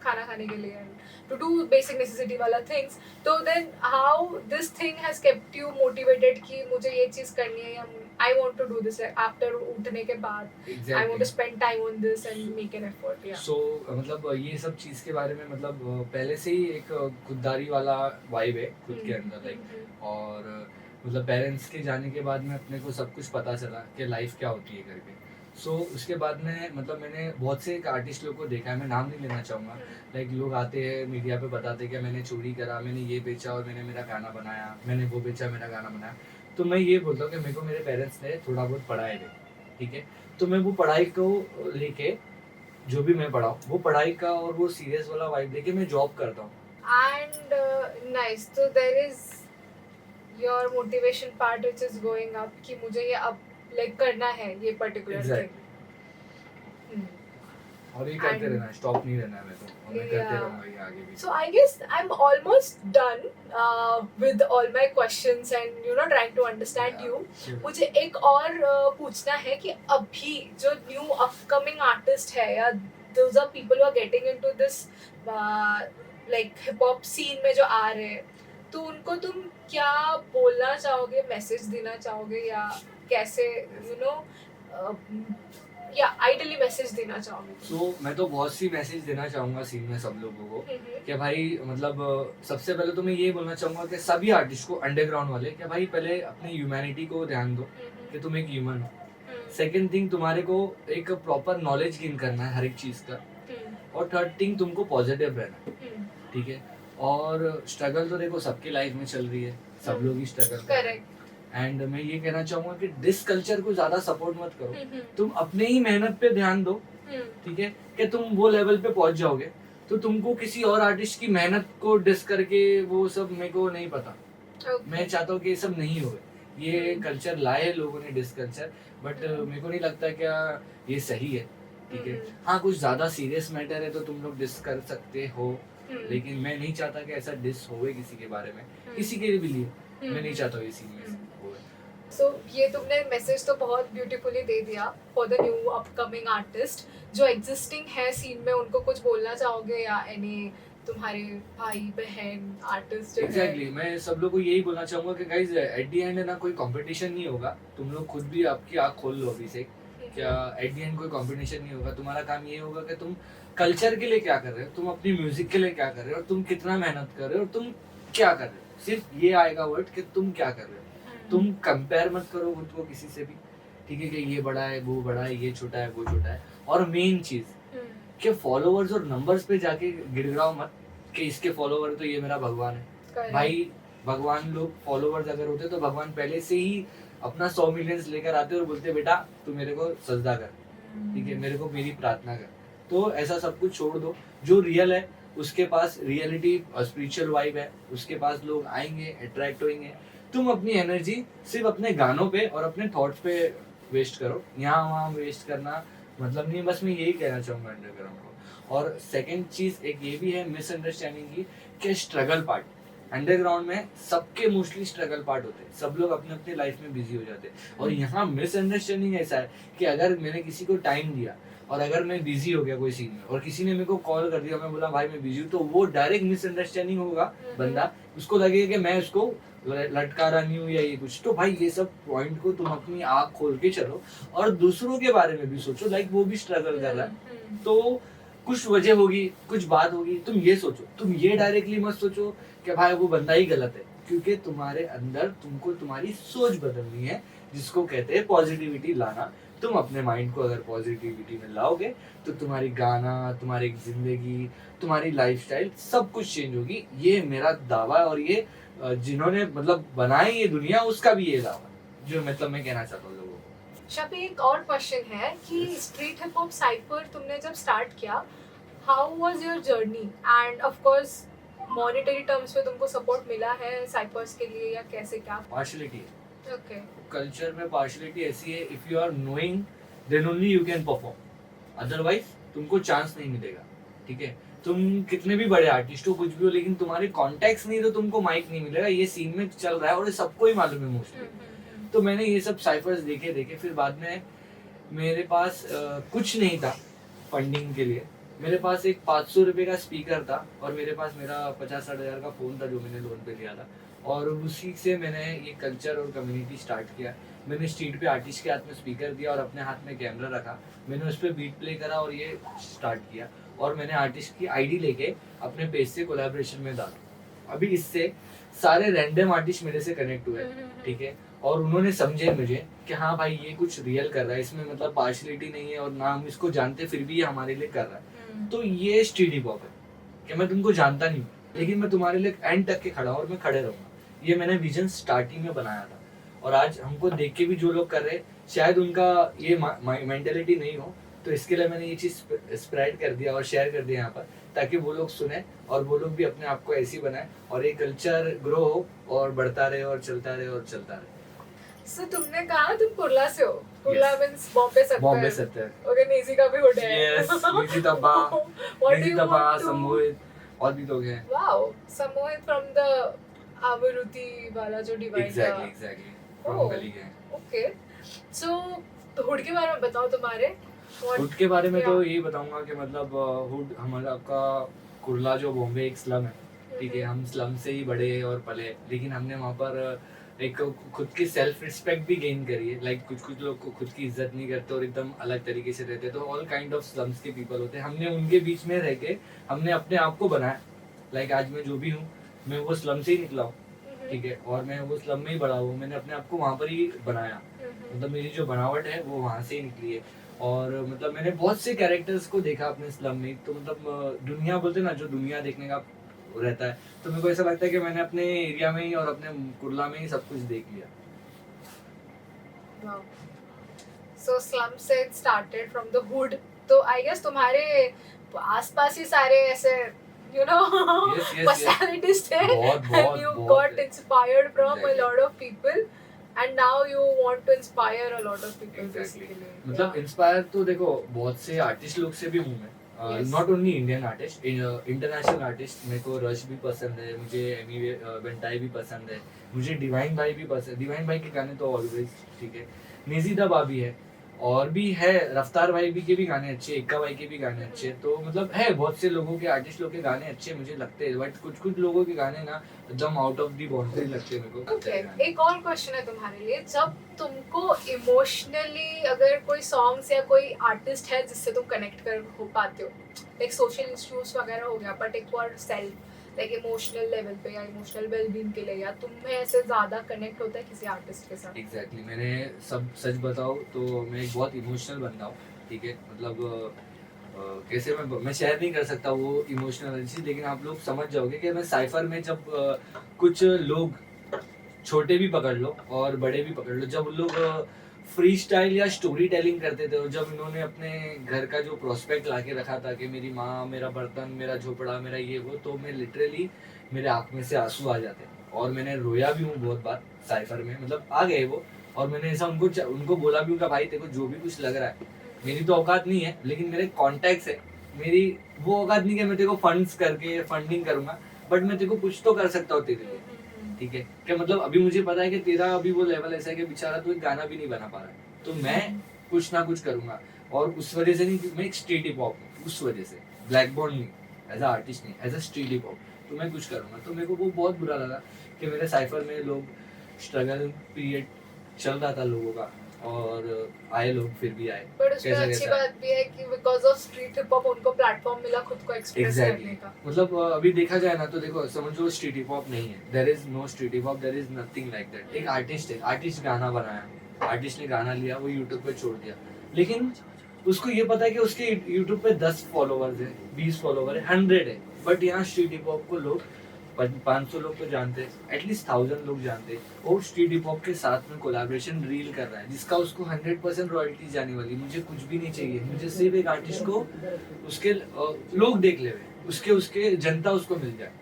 खाना खाने के लिए टू डू बेसिक नेसेसिटी वाला थिंग्स। तो then how this thing has kept you motivated कि मुझे ये चीज़ करनी है या I want to do this after उठने के बाद, I want to spend time on this and make an effort. या सो मतलब ये सब चीज़ के बारे में मतलब पहले से ही एक खुददारी वाला वाइब है खुद के अंदर, लाइक और मतलब पेरेंट्स के जाने के बाद में अपने को सब कुछ पता चला कि लाइफ क्या होती है करके। सो उसके बाद में मतलब मैंने बहुत से एक आर्टिस्ट लोग को देखा है, मैं नाम नहीं लेना चाहूँगा, लाइक लोग आते हैं मीडिया पे बताते हैं कि मैंने चोरी करा, मैंने ये बेचा और मैंने मेरा गाना बनाया, मैंने वो बेचा मेरा गाना बनाया। तो मैं ये बोलता हूँ कि मेरे को मेरे पेरेंट्स ने थोड़ा बहुत पढ़ाए थे, ठीक है, तो मैं वो पढ़ाई को लेके जो भी मैं पढ़ाऊँ वो पढ़ाई का और वो सीरियस वाला वाइब लेके मैं जॉब करता हूँ। एंड नाइस, तो there is your motivation part which is going up कि मुझे ये अब लाइक करना है ये पर्टिकुलर थिंग और ये करते रहना है, स्टॉप नहीं रहना है, मैं तो और मैं करते रहूंगा ये आगे भी। So I guess I'm almost done with all my questions and you know trying to understand you. मुझे एक और पूछना है कि अभी जो न्यू अपकमिंग आर्टिस्ट है या those are people who are getting into this like hip hop scene में जो आ रहे हैं, तो उनको तुम क्या बोलना चाहोगे, मैसेज देना चाहोगे या कैसे यू नो या आइडियली मैसेज देना चाहोगे? सो मैं तो बहुत सी मैसेज देना चाहूँगा सीन में सब लोगों को कि भाई मतलब सबसे पहले तो मैं ये बोलना चाहूँगा कि सभी आर्टिस्ट को, अंडरग्राउंड वाले, कि भाई पहले अपनी ह्यूमैनिटी को ध्यान दो कि तुम एक ह्यूमन हो। सेकेंड थिंग, तुम्हारे को एक प्रॉपर नॉलेज गेन करना है हर एक चीज़ का। और थर्ड थिंग, तुमको पॉजिटिव रहना है, ठीक है। और स्ट्रगल तो देखो सबकी लाइफ में चल रही है, सब लोग ही स्ट्रगल कर रहे हैं। एंड मैं ये कहना चाहूंगा कि डिस कल्चर को ज्यादा सपोर्ट मत करो, तुम अपने ही मेहनत पे ध्यान दो, ठीक है, कि तुम वो लेवल पे पहुंच जाओगे। तो तुमको किसी और आर्टिस्ट की मेहनत को डिस करके वो सब मेरे को नहीं पता। मैं चाहता हूँ कि ये सब नहीं हो, ये कल्चर लाए लोगों ने डिस कल्चर, बट मेरे को नहीं लगता क्या ये सही है, ठीक है। हम्म। हाँ कुछ ज्यादा सीरियस मैटर है तो तुम लोग डिस कर सकते हो, हम्म। लेकिन मैं नहीं चाहता कि ऐसा डिस होवे किसी के बारे में, हम्म। किसी के भी लिए हम्म। मैं नहीं चाहता हूँ ये सीन में हम्म। होवे। सो ये तुमने मैसेज तो बहुत ब्यूटीफुली दे दिया for the new upcoming artist जो एग्जिस्टिंग है सीन में, उनको कुछ बोलना चाहोगे या एनी तुम्हारे भाई बहन आर्टिस्ट जो एग्जैक्टली है? मैं सब लोग को यही बोलना चाहूंगा कि गाइज एट द एंड है ना कोई कंपटीशन नहीं होगा, तुम लोग खुद भी आपकी आँख खोल लो अभी से, क्या एट द एंड कोई कंपटीशन नहीं होगा। तुम्हारा काम ये होगा कि तुम कल्चर के लिए क्या कर रहे हो, तुम अपनी म्यूजिक के लिए क्या कर रहे हो, और तुम कितना मेहनत कर रहे हो, और तुम क्या कर रहे हो, सिर्फ ये आएगा वर्ड कि तुम क्या कर रहे हो। तुम कंपेयर मत करो खुद को किसी से भी, ठीक है, कि ये बड़ा है वो बड़ा है, ये छोटा है वो छोटा है। और मेन चीज कि फॉलोअर्स और नंबर्स पे जाके गिड़गिड़ाओ मत कि इसके फॉलोवर तो ये मेरा भगवान है। भाई भगवान लोग फॉलोवर्स अगर होते तो भगवान पहले से ही अपना 100 मिलियंस लेकर आते और बोलते बेटा तू मेरे को सजदा कर, ठीक है, मेरे को मेरी प्रार्थना कर। तो ऐसा सब कुछ छोड़ दो, जो रियल है उसके पास रियलिटी और स्पिरिचुअल वाइब है, उसके पास लोग आएंगे, अट्रैक्ट होंगे। तुम अपनी एनर्जी सिर्फ अपने गानों पे और अपने थॉट्स पे वेस्ट करो, यहाँ वहाँ वेस्ट करना मतलब नहीं। बस मैं यही कहना चाहूंगा अंडरग्राउंड को। और सेकंड चीज एक ये भी है मिसअंडरस्टैंडिंग की कि स्ट्रगल पार्ट अंडरग्राउंड में सबके मोस्टली स्ट्रगल पार्ट होते हैं, सब लोग अपने अपने लाइफ में बिजी हो जाते हैं। और यहाँ मिसअंडरस्टैंडिंग ऐसा है कि अगर मैंने किसी को टाइम दिया और अगर मैं बिजी हो गया कोई सीन में और किसी ने मेरे को कॉल कर दिया, मैं बोला भाई मैं बिजी हूँ, तो वो डायरेक्ट मिसअंडरस्टैंडिंग होगा। बंदा उसको लगेगा कि मैं उसको लटका रहा नहीं हूँ या ये कुछ। तो भाई ये सब पॉइंट को तुम अपनी आँख खोल के चलो और दूसरों के बारे में भी सोचो, लाइक वो भी स्ट्रगल कर रहा है तो कुछ वजह होगी, कुछ बात होगी। तुम ये सोचो, तुम ये डायरेक्टली मत सोचो कि भाई वो बंदा ही गलत है, क्योंकि तुम्हारे अंदर तुमको तुम्हारी सोच बदलनी है, जिसको कहते हैं पॉजिटिविटी लाना। तुम अपने माइंड को अगर पॉजिटिविटी में लाओगे तो तुम्हारी गाना, तुम्हारी जिंदगी, तुम्हारी लाइफस्टाइल सब कुछ चेंज होगी। ये मेरा दावा है और ये जिन्होंने मतलब बनाई ये दुनिया उसका भी ये दावा है, जो मतलब मैं कहना चाहता हूँ लोगों को। शफी एक और क्वेश्चन है कि स्ट्रीट हिप हॉप साइफर तुमने जब स्टार्ट किया, how was your journey end of course monetary terms पे तुमको सपोर्ट मिला है साइफर्स के लिए या कैसे क्या? पार्शियलिटी ओके, कल्चर में पार्शियलिटी ऐसी है, if you are knowing then only you can perform, otherwise तुमको चांस नहीं मिलेगा, ठीक है। तुम कितने भी बड़े आर्टिस्ट हो, कुछ भी हो, लेकिन तुम्हारे कॉन्टेक्ट नहीं तो तुमको माइक नहीं मिलेगा। ये सीन में चल रहा है और ये सबको ही मालूम है मोस्टली। तो मैंने ये सब साइफर्स देखे देखे फिर बाद में मेरे पास कुछ नहीं था फंडिंग के लिए। मेरे पास एक 500 रुपये का स्पीकर था और मेरे पास मेरा 50-60 हज़ार का फ़ोन था जो मैंने लोन पे लिया था, और उसी से मैंने ये कल्चर और कम्युनिटी स्टार्ट किया। मैंने स्ट्रीट पे आर्टिस्ट के हाथ में स्पीकर दिया और अपने हाथ में कैमरा रखा, मैंने उस पर बीट प्ले करा और ये स्टार्ट किया। और मैंने आर्टिस्ट की आईडी लेके अपने पेज से कोलैबोरेशन में डाला। अभी इससे सारे रैंडम आर्टिस्ट मेरे से कनेक्ट हुए, ठीक है, और उन्होंने समझे मुझे कि हाँ भाई ये कुछ रियल कर रहा है, इसमें मतलब पार्शियलिटी नहीं है और ना हम इसको जानते फिर भी ये हमारे लिए कर रहा है। तो ये स्ट्रीट हिप हॉप है कि मैं तुमको जानता नहीं लेकिन मैं तुम्हारे लिए एंड तक के खड़ा हूँ और मैं खड़े रहूंगा। ये मैंने विजन स्टार्टिंग में बनाया था और आज हमको देख के भी जो लोग कर रहे हैं शायद उनका ये मेंटेलिटी नहीं हो, तो इसके लिए मैंने ये चीज स्प्रेड कर दिया और शेयर कर दिया यहाँ पर, ताकि वो लोग सुने और वो लोग भी अपने आप को ऐसे ही बनाए और ये कल्चर ग्रो हो और बढ़ता रहे और चलता रहे और चलता रहे। सो तुमने कहा तुम कुर्ला से हो? कुर्ला मींस बॉम्बे सत्तर। बॉम्बे सत्तर। ओके, नेजी का भी हुड है। यस, नेजी तब्बा, नेजी तब्बा, समोहित और भी लोग हैं। वाओ, समोहित फ्रॉम द अमरुति वाला जो डिवाइड है। एग्जैक्टली फ्रॉम गली के। ओके, सो हुड के बारे में बताओ तुम्हारे। हुड के बारे में तो यही बताऊंगा कि मतलब हुड हमारा आपका कुर्ला जो बॉम्बे एक स्लम है, ठीक है, हम स्लम से ही बड़े और पले, लेकिन हमने वहाँ पर एक खुद की सेल्फ रिस्पेक्ट भी गेन करी है। लाइक कुछ लोग को खुद की इज्जत नहीं करते और एकदम अलग तरीके से रहते, तो ऑल काइंड ऑफ स्लम्स के पीपल होते हैं। हमने उनके बीच में रह के हमने अपने आप को बनाया। लाइक आज मैं जो भी हूँ मैं वो स्लम से ही निकला हूँ, ठीक है, और मैं वो स्लम में ही बड़ा हूँ। मैंने अपने आप को वहाँ पर ही बनाया, मतलब मेरी जो बनावट है वो वहाँ से ही निकली है। और मतलब मैंने बहुत से कैरेक्टर्स को देखा अपने स्लम में, तो मतलब दुनिया बोलते ना, जो दुनिया देखने का रहता है, तो मेरे को ऐसा लगता है कि मैंने अपने एरिया में ही और अपने कुर्ला में ही सब कुछ देख लिया। सो स्लम से it started from the hood, तो आई गेस तुम्हारे आसपास ही सारे ऐसे you know yes, personalities थे बहुत and you got inspired from a lot of people, and now you want to inspire a lot of people Exactly. basically. मतलब inspire तो देखो बहुत से आर्टिस्ट लोग से भी हूँ मैं, Yes. Not only Indian artist, international artist. मेरे को रश भी पसंद है, मुझे एमी बेंटाई भी पसंद है, मुझे डिवाइन भाई भी पसंद है। डिवाइन भाई के गाने तो ऑलवेज ठीक है। नेजी दबा भी है, और भी है रफ्तार भाई भी के भी गाने अच्छे, इक्का भाई के भी गाने अच्छे। तो मतलब है बहुत से लोगों के, आर्टिस्ट लोग के गाने अच्छे मुझे लगते हैं, बट कुछ कुछ लोगों के गाने ना एकदम आउट ऑफ दी बाउंड्री लगते हैं मेरे को। Okay. एक और क्वेश्चन है तुम्हारे लिए, जब तुमको इमोशनली अगर कोई सॉन्ग्स या कोई आर्टिस्ट है जिससे तुम कनेक्ट कर हो पाते हो, लाइक सोशल इश्यूज वगैरह हो गया, बट एक for self like emotional level पे या इमोशनल वेलबींग के लिए, या तुम्हें ऐसे ज्यादा कनेक्ट होता है किसी आर्टिस्ट के साथ? एग्जैक्टली मैंने सब सच बताऊँ तो मैं एक बहुत इमोशनल बंदा हूँ, ठीक है। मतलब कैसे मैं शेयर नहीं कर सकता वो इमोशनल चीज, लेकिन आप लोग समझ जाओगे कि मैं साइफर में जब कुछ लोग छोटे भी पकड़ लो और बड़े भी पकड़ लो, जब लोग फ्री स्टाइल या स्टोरी टेलिंग करते थे, और जब इन्होंने अपने घर का जो प्रोस्पेक्ट ला के रखा था कि मेरी माँ, मेरा बर्तन, मेरा झोपड़ा, मेरा ये वो, तो मैं लिटरली मेरे आँख में से आंसू आ जाते, और मैंने रोया भी हूँ बहुत बार साइफर में, मतलब आ गए वो। और मैंने ऐसा उनको बोला भी हूँ कि भाई देखो जो भी कुछ लग रहा है, मेरी तो औकात नहीं है, लेकिन मेरे कॉन्टैक्ट्स है, मेरी वो औकात नहीं कि मैं तेरे को फंड्स करके फंडिंग करूंगा, बट मैं तेरे को कुछ तो कर सकता हूँ तेरे लिए, ठीक है। कि मतलब अभी मुझे पता है कि तेरा अभी वो लेवल ऐसा है कि बेचारा तू एक गाना भी नहीं बना पा रहा है, तो मैं कुछ ना कुछ करूंगा। और उस वजह से नहीं, मैं एक स्ट्रीट हिप हॉप हूँ, उस वजह से ब्लैक बॉन्ड नहीं, एज अ आर्टिस्ट नहीं, as a street hip hop, तो मैं कुछ करूंगा। तो मेरे को वो बहुत बुरा लगा कि मेरे साइफर में लोग स्ट्रगल पीरियड चल रहा था लोगों का, और आए लोग फिर भी आए। बट उसमें कैसा अच्छी कैसा बात भी है कि because of street hip hop उनको प्लेटफॉर्म मिला खुद को एक्सप्रेस करने का। मतलब अभी देखा जाए ना तो देखो, समझो स्ट्रीट हिप हॉप नहीं है, there is no street hip hop, there is nothing like that. एक आर्टिस्ट है, आर्टिस्ट गाना बनाया, आर्टिस्ट ने गाना लिया, वो यूट्यूब पे छोड़ दिया, लेकिन उसको ये पता है कि उसके यूट्यूब पे 10 फॉलोवर्स है, 20 फॉलोवर है, 100 है, बट यहाँ स्ट्रीट हिप हॉप को लोग 500 लोग तो जानते हैं, एटलीस्ट 1000 लोग जानते हैं, और स्ट्रीट हिप हॉप के साथ में कोलैबोरेशन रील कर रहा है, जिसका उसको 100% रॉयल्टी जाने वाली। मुझे कुछ भी नहीं चाहिए, मुझे सिर्फ एक आर्टिस्ट को उसके लोग देख ले, उसके उसके जनता उसको मिल जाए,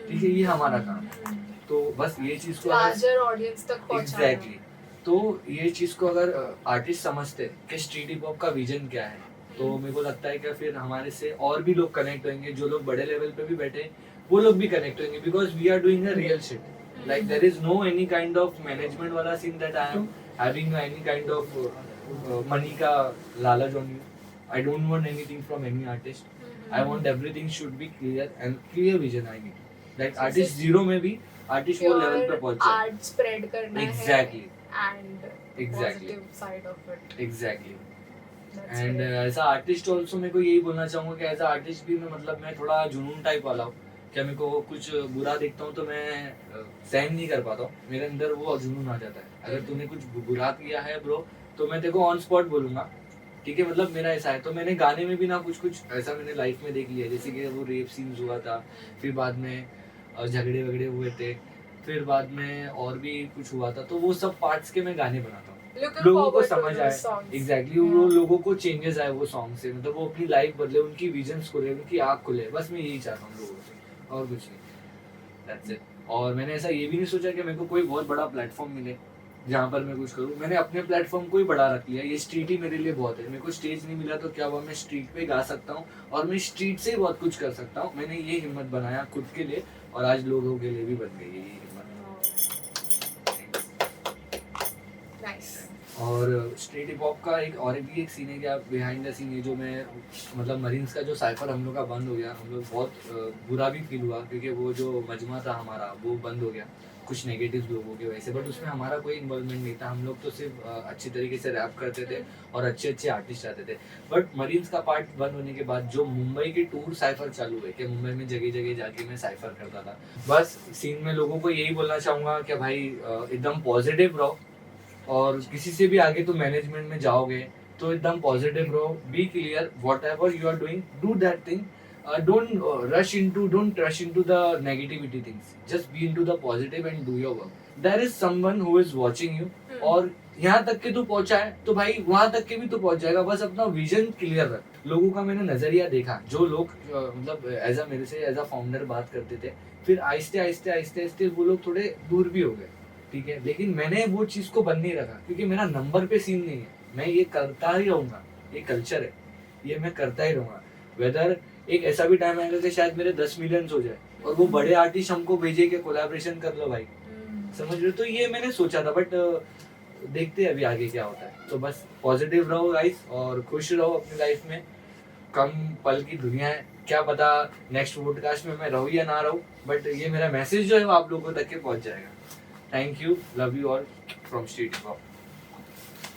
ठीक है, ये हमारा काम है। तो बस ये चीज को लार्जर ऑडियंस तक पहुंचाना। एग्जैक्टली, तो ये चीज को अगर आर्टिस्ट समझते कि स्ट्रीट हिप हॉप का विजन क्या है, तो मेरे को लगता है कि फिर हमारे से और भी लोग कनेक्ट होंगे, जो लोग बड़े लेवल पे भी बैठे वो लोग भी कनेक्ट होंगे, because we are doing a real shit, like there is no any kind of management वाला scene that I am having any kind of money का लालच on you. I don't want anything from any artist, I want everything should be clear and clear vision I need, like artist zero में भी artist वो level पे पहुंचे, art spread करना है exactly and positive side of it. Exactly. And as a artist also मेरे को यही बोलना चाहूंगा कि एज अ आर्टिस्ट भी मैं, मतलब मैं थोड़ा जुनून टाइप वाला हूँ, क्या मेरे को कुछ बुरा देखता हूँ तो मैं सहन नहीं कर पाता हूँ, मेरे अंदर वो जुनून आ जाता है। अगर तूने कुछ बुरा किया है ब्रो, तो मैं तेरे को ऑन स्पॉट बोलूंगा, ठीक है, मतलब मेरा ऐसा है। तो मैंने गाने में भी ना कुछ कुछ ऐसा मैंने लाइफ में देख लिया, जैसे कि वो रेप सीन्स हुआ था, फिर बाद में झगड़े वगड़े हुए थे, फिर बाद में और भी कुछ हुआ था, तो वो सब पार्ट्स के मैं गाने बनाता हूँ, लोगों को समझ आए, एग्जैक्टली वो लोगों को चेंजेस आए वो सॉन्ग से, मतलब वो अपनी लाइफ बदले, उनकी विजन्स खुले, उनकी आँख खुले, बस मैं यही चाहता हूँ लोगों से, और कुछ नहीं, दैट्स इट। और मैंने ऐसा ये भी नहीं सोचा कि मेरे को कोई बहुत बड़ा प्लेटफॉर्म मिले जहाँ पर मैं कुछ करूँ, मैंने अपने प्लेटफॉर्म को ही बड़ा रख लिया, ये स्ट्रीट ही मेरे लिए बहुत है। मेरे को स्टेज नहीं मिला तो क्या हुआ, मैं स्ट्रीट पे गा सकता हूँ, और मैं स्ट्रीट से ही बहुत कुछ कर सकता हूँ। मैंने ये हिम्मत बनाया खुद के लिए, और आज लोगों के लिए भी बन गई ये हिम्मत। और स्ट्रीट हिप हॉप का एक और भी एक सीन है, क्या बिहाइंड द सीन है, जो मैं मतलब मरीन्स का जो साइफर हम लोग का बंद हो गया, हम लोग बहुत बुरा भी फील हुआ, क्योंकि वो जो मजमा था हमारा वो बंद हो गया कुछ नेगेटिव लोगों की वजह से, बट उसमें हमारा कोई इन्वॉल्वमेंट नहीं था, हम लोग तो सिर्फ अच्छी तरीके से रैप करते थे और अच्छे अच्छे आर्टिस्ट आते थे। बट मरीन्स का पार्ट बंद होने के बाद जो मुंबई के टूर साइफर चालू हुए, कि मुंबई में जगह जगह जाके मैं साइफर करता था, बस सीन में लोगों को यही बोलना चाहूँगा कि भाई एकदम पॉजिटिव रहो, और किसी से भी आगे तो मैनेजमेंट में जाओगे तो एकदम पॉजिटिव रहो, be clear, whatever you are doing, do that thing, don't rush into the negativity things, just be into the positive and do your work. There is someone who is watching you, और यहाँ तक के तू पहुंचा है तो भाई वहां तक के भी तू पहुंच जाएगा, बस अपना विजन क्लियर रख। लोगों का मैंने नजरिया देखा, जो लोग मतलब एज अ फाउंडर बात करते थे, फिर आहिस्ते आहिस्ते आहिस्ते आहिस्ते वो लोग थोड़े दूर भी हो गए, ठीक है, लेकिन मैंने वो चीज को बंद नहीं रखा क्योंकि मेरा नंबर पे सीन नहीं है, मैं ये करता ही रहूंगा, ये कल्चर है, ये मैं करता ही रहूंगा। वेदर एक ऐसा भी टाइम आएगा कि शायद मेरे 10 मिलियन हो जाए और वो बड़े आर्टिस्ट हमको भेजे कि कोलैबोरेशन कर लो भाई, समझ रहे हो? तो ये मैंने सोचा था, बट देखते हैं अभी आगे क्या होता है। तो बस पॉजिटिव रहो गाइस और खुश रहो अपनी लाइफ में, कम पल की दुनिया है, क्या पता नेक्स्ट पॉडकास्ट में मैं रहूँ या ना रहूँ, बट ये मेरा मैसेज जो है वो आप लोगों तक के पहुंच जाएगा। Thank you, love you all from street hip hop.